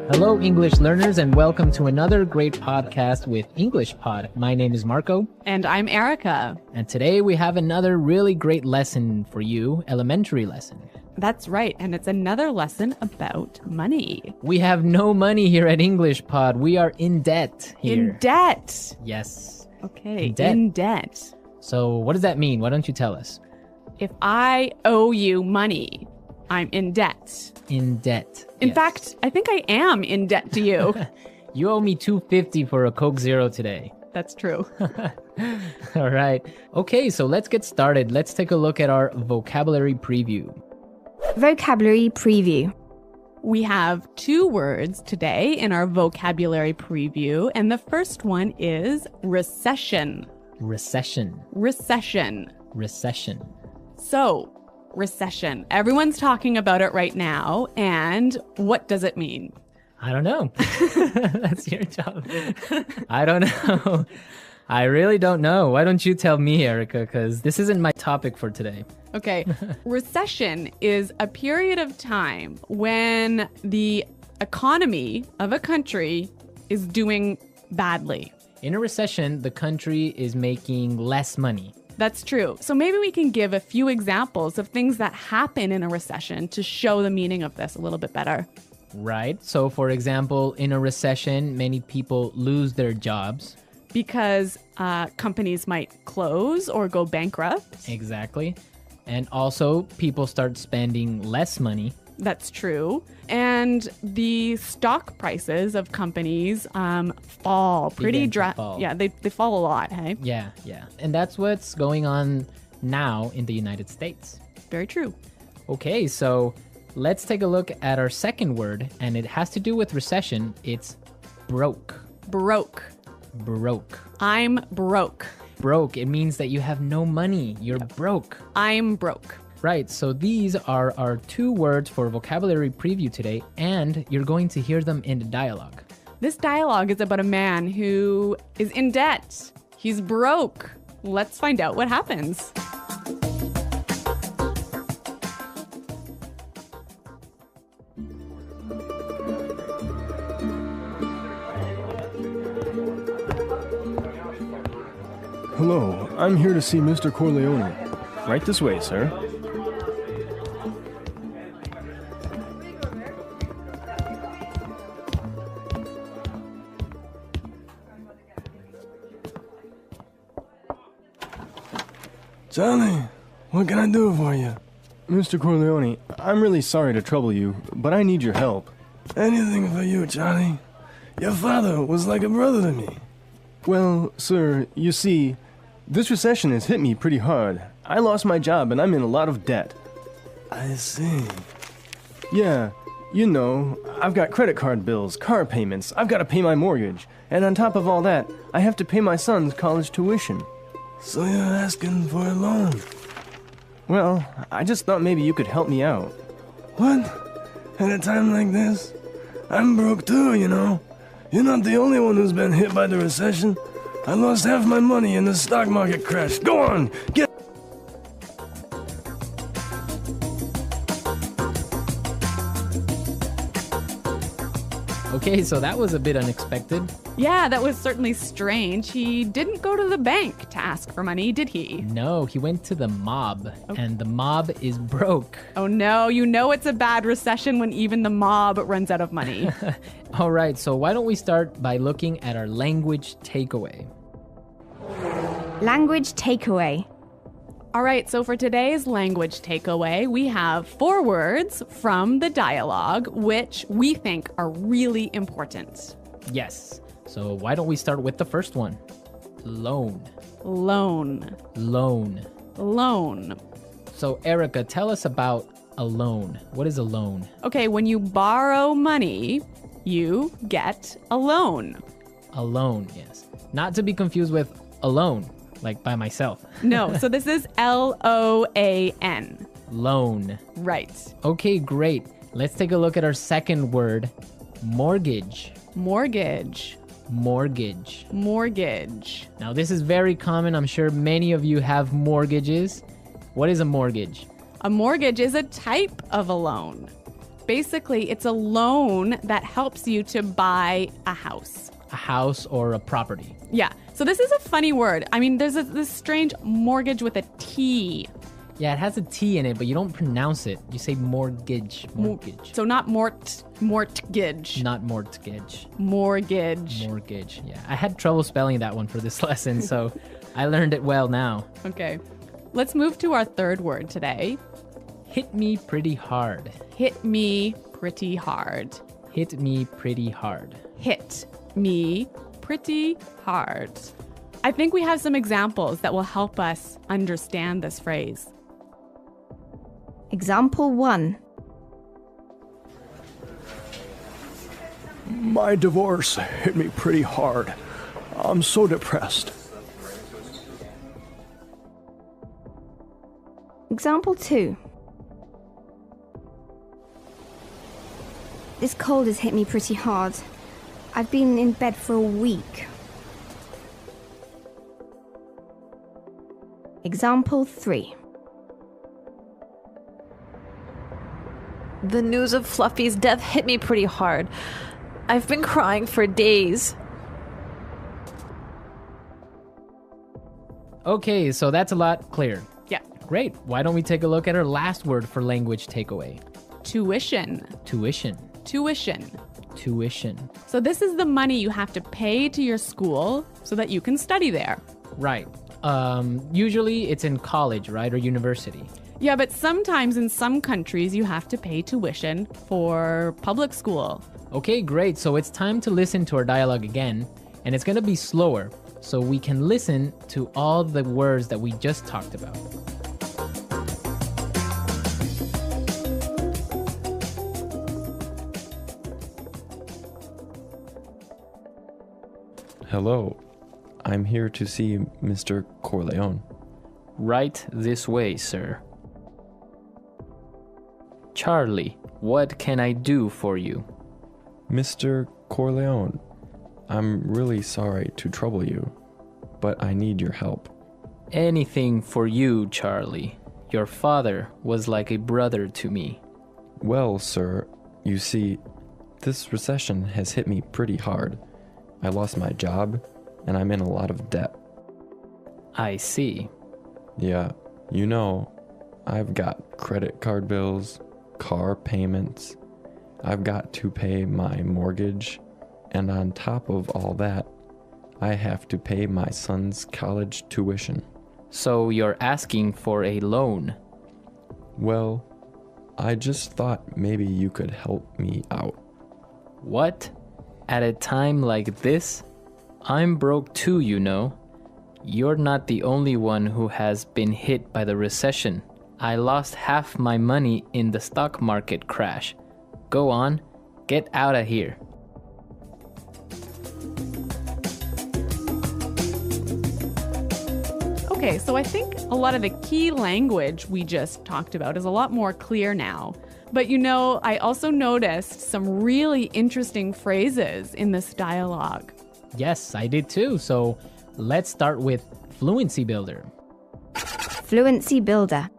Hello, English learners, and welcome to another great podcast with English Pod. My name is Marco. And I'm Erica. And today we have another really great lesson for you, elementary lesson. That's right, and it's another lesson about money. We have no money here at English Pod. We are in debt here. In debt. Yes. Okay, In debt. in debt. So what does that mean? Why don't you tell us? If I owe you money, I'm in debt. In debt. In Yes. fact, I think I am in debt to you. You owe me $2.50 for a Coke Zero today. That's true. All right. Okay, so let's get started. Let's take a look at our vocabulary preview. Vocabulary preview. We have 2 words today in our vocabulary preview, and the first one is recession. Recession. Recession. Recession. So, recession. Everyone's talking about it right now, and what does it mean? I don't know. That's your job. I don't know. I really don't know. Why don't you tell me, Erica? Because this isn't my topic for today. Okay. Recession is a period of time when the economy of a country is doing badly. In a recession, the country is making less money. That's true. So maybe we can give a few examples of things that happen in a recession to show the meaning of this a little bit better. Right. So, for example, in a recession, many people lose their jobs. Because companies might close or go bankrupt. Exactly. And also, people start spending less money. That's true. And the stock prices of companies fall pretty Begin to fall. Yeah, they fall a lot, hey? Yeah. And that's what's going on now in the United States. Very true. Okay, so let's take a look at our second word, and it has to do with recession. It's broke. Broke. Broke. I'm broke. Broke, it means that you have no money. You're broke. I'm broke. Right, so these are our 2 words for vocabulary preview today, and you're going to hear them in the dialogue. This dialogue is about a man who is in debt. He's broke. Let's find out what happens. Hello, I'm here to see Mr. Corleone. Right this way, sir. Charlie, what can I do for you? Mr. Corleone, I'm really sorry to trouble you, but I need your help. Anything for you, Charlie. Your father was like a brother to me. Well, sir, you see, this recession has hit me pretty hard. I lost my job and I'm in a lot of debt. I see. Yeah, you know, I've got credit card bills, car payments, I've got to pay my mortgage, and on top of all that, I have to pay my son's college tuition. So you're asking for a loan? Well, I just thought maybe you could help me out. What? At a time like this? I'm broke too, you know. You're not the only one who's been hit by the recession. I lost half my money in the stock market crash. Go on, get... Okay, so that was a bit unexpected. Yeah, that was certainly strange. He didn't go to the bank to ask for money, did he? No, he went to the mob, and the mob is broke. Oh no, you know it's a bad recession when even the mob runs out of money. All right, so why don't we start by looking at our language takeaway? Language takeaway. All right, so for today's language takeaway, we have 4 words from the dialogue, which we think are really important. Yes, so why don't we start with the first one? Loan. Loan. Loan. Loan. So Erica, tell us about a loan. What is a loan? Okay, when you borrow money, you get a loan. A loan, yes. Not to be confused with alone, like by myself. No, so this is L-O-A-N. Loan. Right. Okay, great. Let's take a look at our second word, mortgage. Mortgage. Mortgage. Mortgage. Now, this is very common. I'm sure many of you have mortgages. What is a mortgage? A mortgage is a type of a loan. Basically, it's a loan that helps you to buy a house. A house or a property. Yeah. So this is a funny word. I mean, there's this strange mortgage with a T. Yeah, it has a T in it, but you don't pronounce it. You say mortgage. Mortgage. So not mortgage. Not mortgage. Mortgage. Mortgage. Yeah. I had trouble spelling that one for this lesson, so I learned it well now. Okay. Let's move to our third word today. Hit me pretty hard. Hit me pretty hard. Hit me pretty hard. Hit me pretty hard. I think we have some examples that will help us understand this phrase. Example 1. My divorce hit me pretty hard. I'm so depressed. Example 2. This cold has hit me pretty hard. I've been in bed for a week. Example 3. The news of Fluffy's death hit me pretty hard. I've been crying for days. Okay, so that's a lot clearer. Yeah. Great. Why don't we take a look at our last word for language takeaway? Tuition. Tuition. Tuition. Tuition. So this is the money you have to pay to your school so that you can study there. Right. Usually it's in college, right? Or university. Yeah, but sometimes in some countries you have to pay tuition for public school. Okay, great. So it's time to listen to our dialogue again, and it's going to be slower so we can listen to all the words that we just talked about. Hello, I'm here to see Mr. Corleone. Right this way, sir. Charlie, what can I do for you? Mr. Corleone, I'm really sorry to trouble you, but I need your help. Anything for you, Charlie. Your father was like a brother to me. Well, sir, you see, this recession has hit me pretty hard. I lost my job, and I'm in a lot of debt. I see. Yeah, you know, I've got credit card bills, car payments. I've got to pay my mortgage, and on top of all that, I have to pay my son's college tuition. So you're asking for a loan? Well, I just thought maybe you could help me out. What? At a time like this? I'm broke too, you know. You're not the only one who has been hit by the recession. I lost half my money in the stock market crash. Go on, get out of here. Okay, so I think a lot of the key language we just talked about is a lot more clear now. But you know, I also noticed some really interesting phrases in this dialogue. Yes, I did too. So let's start with Fluency Builder. Fluency Builder.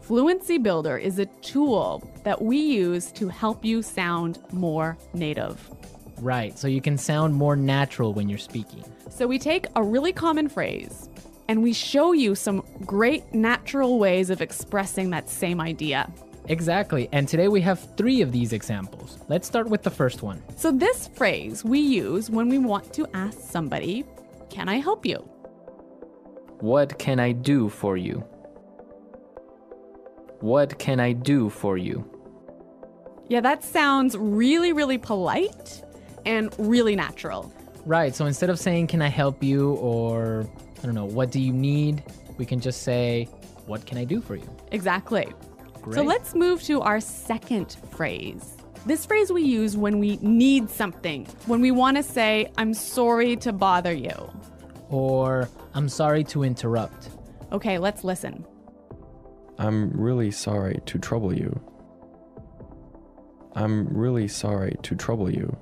Fluency Builder is a tool that we use to help you sound more native. Right, so you can sound more natural when you're speaking. So we take a really common phrase and we show you some great natural ways of expressing that same idea. Exactly, and today we have 3 of these examples. Let's start with the first one. So this phrase we use when we want to ask somebody, "Can I help you?" What can I do for you? What can I do for you? Yeah, that sounds really, really polite and really natural. Right, so instead of saying, can I help you, or, I don't know, what do you need? We can just say, what can I do for you? Exactly. Great. So let's move to our second phrase. This phrase we use when we need something, when we want to say, I'm sorry to bother you. Or, I'm sorry to interrupt. Okay, let's listen. I'm really sorry to trouble you. I'm really sorry to trouble you.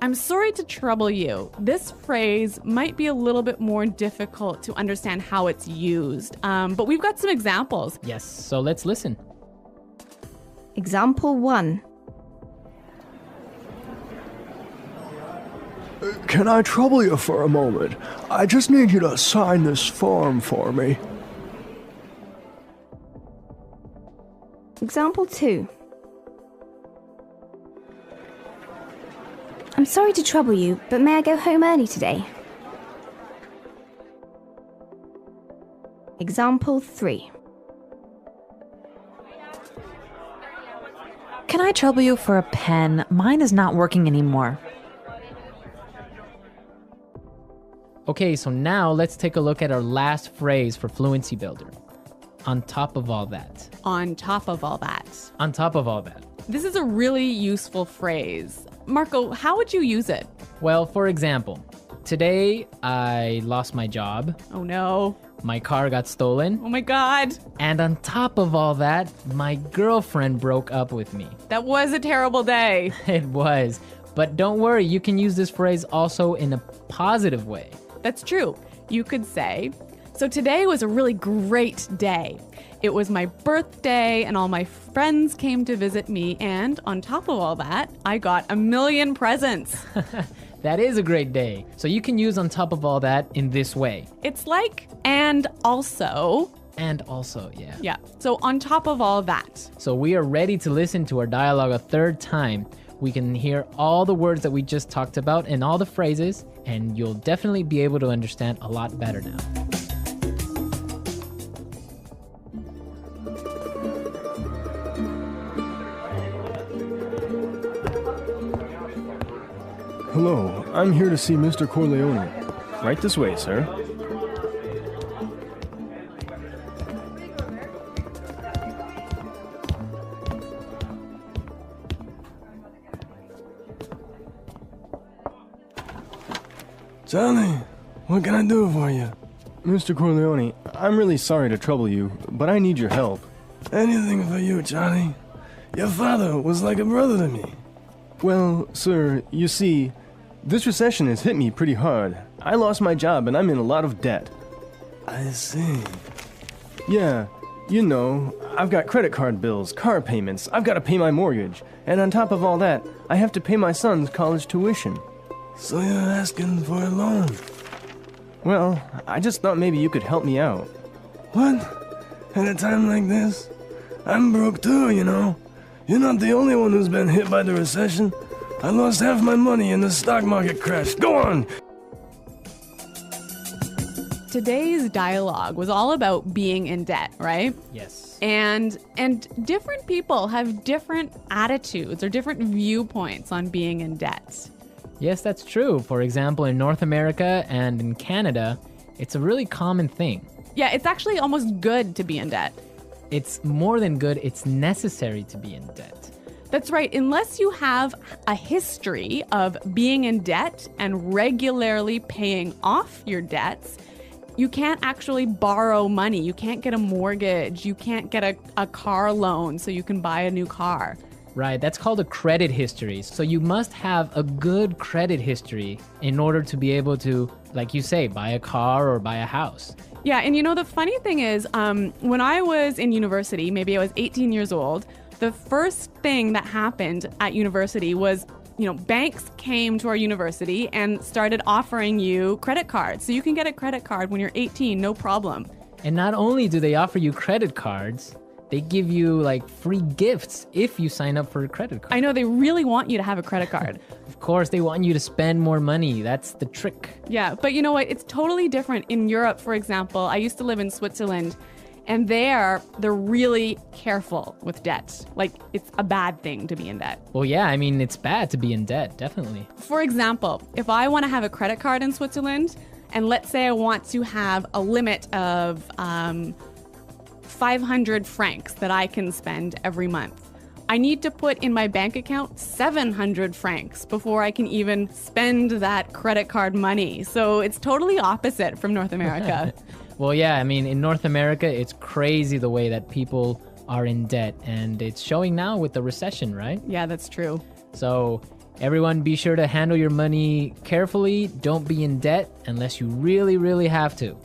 I'm sorry to trouble you. This phrase might be a little bit more difficult to understand how it's used, but we've got some examples. Yes, so let's listen. Example 1. Can I trouble you for a moment? I just need you to sign this form for me. Example 2. I'm sorry to trouble you, but may I go home early today? Example 3. Can I trouble you for a pen? Mine is not working anymore. Okay, so now let's take a look at our last phrase for Fluency Builder. On top of all that. On top of all that. On top of all that. This is a really useful phrase. Marco, how would you use it? Well, for example, today I lost my job. Oh no. My car got stolen. Oh my God. And on top of all that, my girlfriend broke up with me. That was a terrible day. It was. But don't worry, you can use this phrase also in a positive way. That's true. You could say, so today was a really great day. It was my birthday and all my friends came to visit me, and on top of all that, I got 1,000,000 presents. That is a great day. So you can use on top of all that in this way. It's like, and also. And also, yeah. Yeah, so on top of all that. So we are ready to listen to our dialogue a third time. We can hear all the words that we just talked about and all the phrases, and you'll definitely be able to understand a lot better now. Hello, I'm here to see Mr. Corleone. Right this way, sir. Charlie, what can I do for you? Mr. Corleone, I'm really sorry to trouble you, but I need your help. Anything for you, Charlie. Your father was like a brother to me. Well, sir, you see, this recession has hit me pretty hard. I lost my job and I'm in a lot of debt. I see. Yeah, you know, I've got credit card bills, car payments, I've got to pay my mortgage, and on top of all that, I have to pay my son's college tuition. So you're asking for a loan? Well, I just thought maybe you could help me out. What? At a time like this? I'm broke too, you know. You're not the only one who's been hit by the recession. I lost half my money and the stock market crashed. Go on! Today's dialogue was all about being in debt, right? Yes. And different people have different attitudes or different viewpoints on being in debt. Yes, that's true. For example, in North America and in Canada, it's a really common thing. Yeah, it's actually almost good to be in debt. It's more than good, it's necessary to be in debt. That's right. Unless you have a history of being in debt and regularly paying off your debts, you can't actually borrow money. You can't get a mortgage. You can't get a car loan so you can buy a new car. Right, that's called a credit history. So you must have a good credit history in order to be able to, like you say, buy a car or buy a house. Yeah, and you know, the funny thing is, when I was in university, maybe I was 18 years old, the first thing that happened at university was, you know, banks came to our university and started offering you credit cards. So you can get a credit card when you're 18, no problem. And not only do they offer you credit cards, they give you like free gifts if you sign up for a credit card. I know, they really want you to have a credit card. Of course, they want you to spend more money. That's the trick. Yeah, but you know what? It's totally different in Europe, for example. I used to live in Switzerland, and they're really careful with debt. Like, it's a bad thing to be in debt. Well, yeah, I mean, it's bad to be in debt, definitely. For example, if I want to have a credit card in Switzerland, and let's say I want to have a limit of 500 francs that I can spend every month, I need to put in my bank account 700 francs before I can even spend that credit card money. So it's totally opposite from North America. Well, yeah, I mean, in North America, it's crazy the way that people are in debt, and it's showing now with the recession, right? Yeah, that's true. So everyone be sure to handle your money carefully. Don't be in debt unless you really, really have to.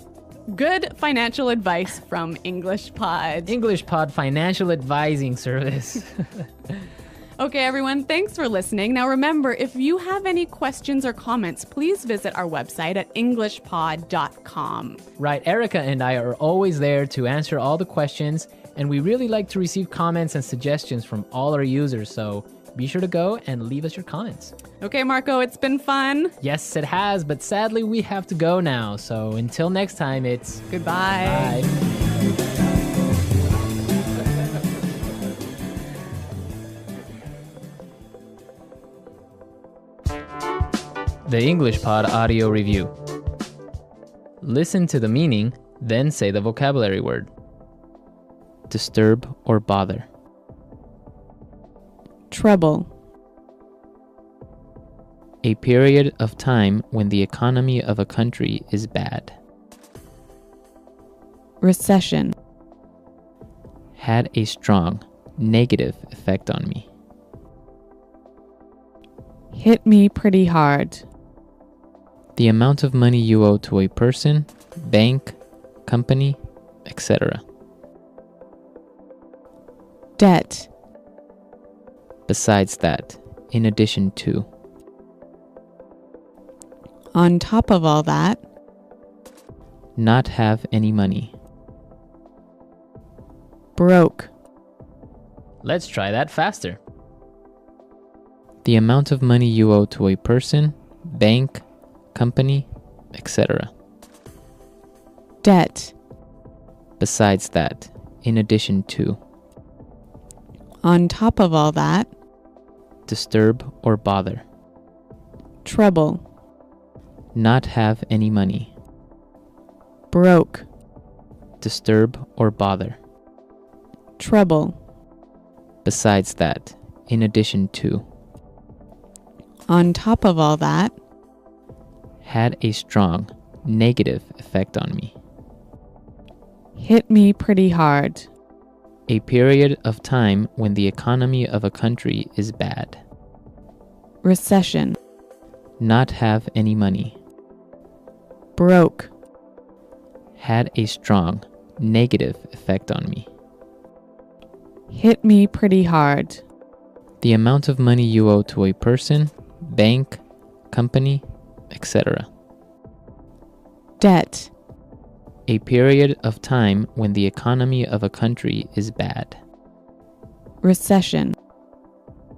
Good financial advice from English Pod. English Pod Financial Advising Service. Okay, everyone, thanks for listening. Now remember, if you have any questions or comments, please visit our website at englishpod.com. Right, Erica and I are always there to answer all the questions, and we really like to receive comments and suggestions from all our users, so be sure to go and leave us your comments. Okay, Marco, it's been fun. Yes, it has, but sadly we have to go now, so until next time, it's Goodbye. bye. The English Pod Audio Review. Listen to the meaning, then say the vocabulary word. Disturb or bother. Trouble. A period of time when the economy of a country is bad. Recession. Had a strong negative effect on me. Hit me pretty hard. The amount of money you owe to a person, bank, company, etc. Debt. Besides that, in addition to. On top of all that. Not have any money. Broke. Let's try that faster. The amount of money you owe to a person, bank, company, etc. Debt. Besides that, in addition to. On top of all that. Disturb or bother. Trouble. Not have any money. Broke. Disturb or bother. Trouble. Besides that, in addition to. On top of all that. Had a strong negative effect on me. Hit me pretty hard. A period of time when the economy of a country is bad. Recession. Not have any money. Broke. Had a strong negative effect on me. Hit me pretty hard. The amount of money you owe to a person, bank, company, etc. Debt. A period of time when the economy of a country is bad. Recession.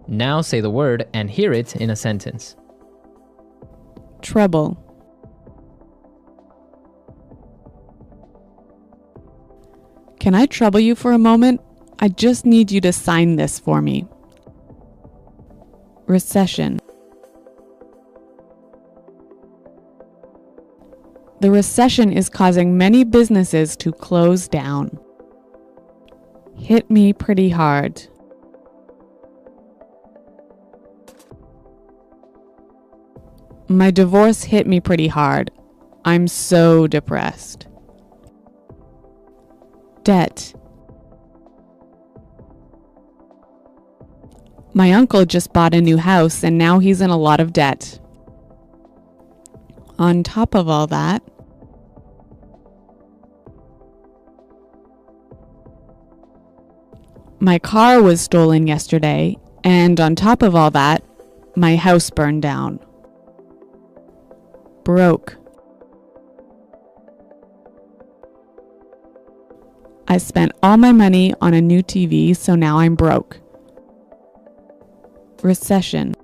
Now say the word and hear it in a sentence. Trouble. Can I trouble you for a moment? I just need you to sign this for me. Recession. The recession is causing many businesses to close down. Hit me pretty hard. My divorce hit me pretty hard. I'm so depressed. Debt. My uncle just bought a new house and now he's in a lot of debt. On top of all that, my car was stolen yesterday, and on top of all that, my house burned down. Broke. I spent all my money on a new TV, so now I'm broke. Recession.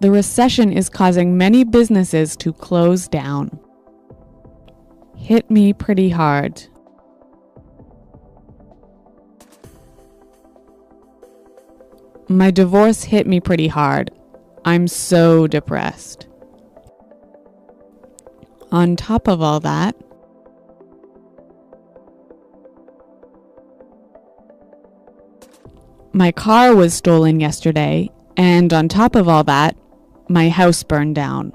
The recession is causing many businesses to close down. Hit me pretty hard. My divorce hit me pretty hard. I'm so depressed. On top of all that, my car was stolen yesterday, and on top of all that, my house burned down.